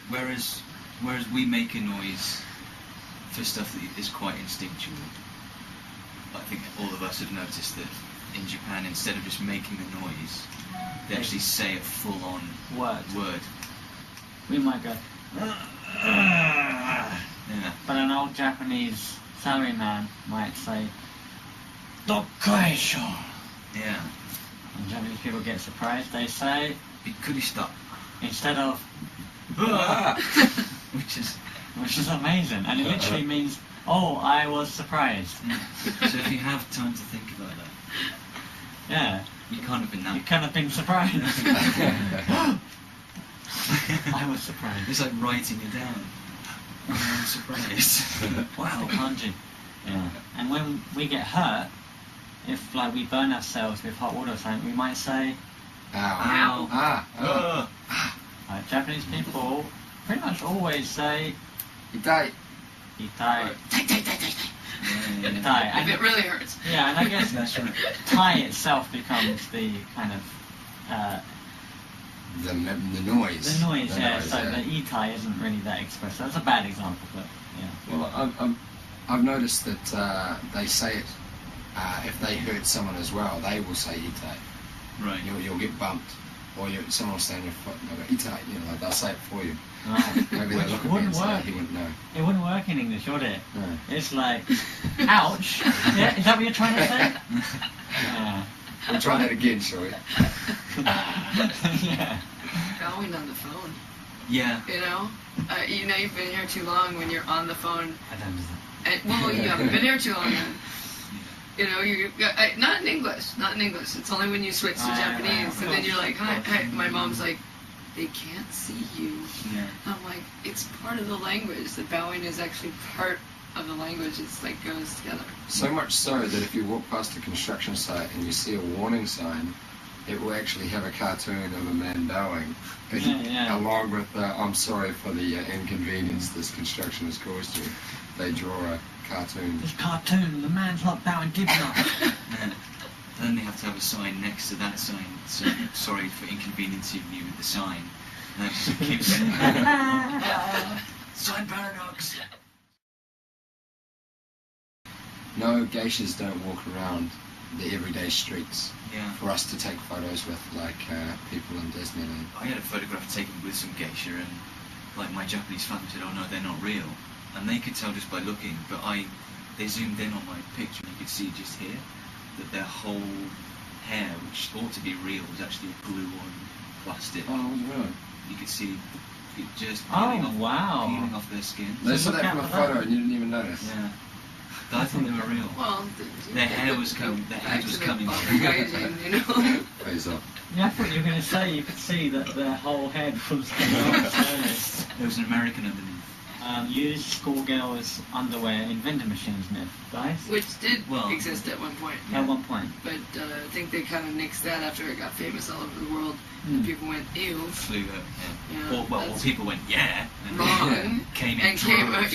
Whereas we make a noise for stuff that is quite instinctual. I think all of us have noticed that in Japan, instead of just making the noise, they actually say a full-on word. We might go, Yeah. but an old Japanese salaryman might say, Dokkaisho. Yeah. And Japanese people get surprised, they say, Bikurishita. instead of, which is amazing, and it literally means, oh, I was surprised. So if you have time to think about that, Yeah, you can't have been that. you kind of been surprised. I was surprised. It's like writing it down. I'm surprised. Wow, kanji. Yeah. And when we get hurt, if like we burn ourselves with hot water or something, we might say, Ow. Ow. Japanese people pretty much always say, Itai. itai. Yeah. Itai. If it really hurts. Yeah, and I guess That's right. tai itself becomes the kind of The noise. the noise. The Yeah. noise, So the itai isn't really that expressive. That's a bad example, but yeah. Well, I've noticed that they say it if they hurt someone as well. They will say itai. Right. You'll get bumped, or someone will stand on your foot and they'll go itai. You know, like they'll say it for you. Right. Maybe they look at me and say, he wouldn't know. It wouldn't work in English, would it? No. It's like, ouch. Yeah, is that what you're trying to say? Yeah. We'll try that again, shall we? Yeah. Going on the phone. Yeah. You know you've been here too long when you're on the phone. I don't know. Well, you haven't been here too long then. Not in English. It's only when you switch to Japanese, and then you're like, hi. My mom's like, they can't see you. Yeah. I'm like, it's part of the language. The bowing is actually part of the language. It's like goes together. So much so that if you walk past a construction site and you see a warning sign, it will actually have a cartoon of a man bowing, along with I'm sorry for the inconvenience this construction has caused you. They draw a cartoon. This cartoon, the man's not bowing, give up. And then they have to have a sign next to that sign. So sorry for inconveniencing you with the sign. And that just keeps sign paradox. No, geishas don't walk around the everyday streets Yeah. for us to take photos with, like people in Disneyland. I had a photograph taken with some geisha, and like my Japanese family said, "Oh no, they're not real," and they could tell just by looking. But they zoomed in on my picture, and you could see just here that their whole hair, which ought to be real, was actually glue on plastic. Oh, really? You could see it just Oh, peeling wow. off their skin. They saw look that from out a for photo that. and you didn't even notice. Yeah. But I thought they were real. Well, Their hair was coming. Their head was coming off. Face off. Yeah, I thought you were going to say you could see that their whole head was coming off. There was an American underneath. Use schoolgirls' underwear in vending machines, myth, guys. Which did Well, exist at one point. At one point. But I think they kind of nixed that after it got famous all over the world. Mm. And people went, ew. Flew up. Yeah. Yeah, Or that's people went, yeah. And Wrong. came in And droves.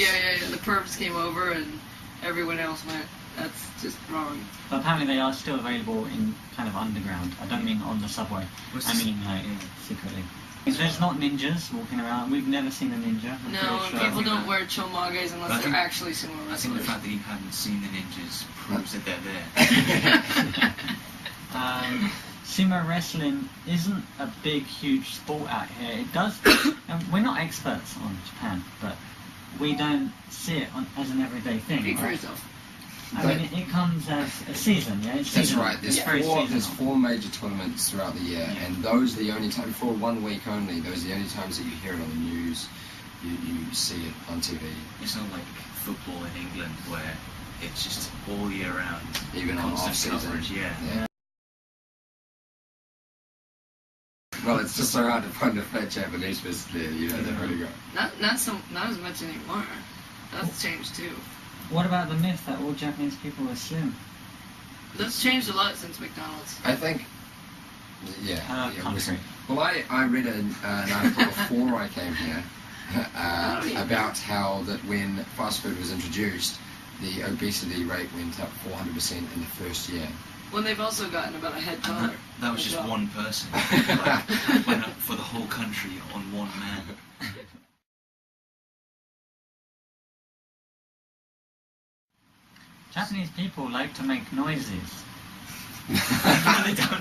the pervs came over and everyone else went, that's just wrong. But apparently they are still available in kind of underground. I don't mean on the subway. What's I this? mean like secretly. There's not ninjas walking around. We've never seen a ninja. I'm No, pretty sure. people don't wear chomages But I unless they're think- actually sumo I think the wrestlers. fact that you haven't seen the ninjas proves that they're there. Sumo wrestling isn't a big, huge sport out here. It does. And we're not experts on Japan, but we don't see it as an everyday thing. Speak for Right? yourself. I mean, it comes as a season, yeah? It's That's seasonal. right. There's It's very four seasonal. 4 major tournaments throughout the year, and those are the only time for 1 week only. Those are the only times that you hear it on the news. You see it on TV. It's not like football in England where it's just all year round. Even on constant off-season. coverage, yeah. Well, it's just so hard to find a fat Japanese person there. They've really got. Not as much anymore. That's changed too. What about the myth that all Japanese people are slim? That's changed a lot since McDonald's. I think. Yeah. Country. Well, I read an article before I came here about how that when fast food was introduced, the obesity rate went up 400% in the first year. Well, they've also gotten about a head taller. That was as just well. one person. Like, went up for the whole country on one man. Japanese people like to make noises. They don't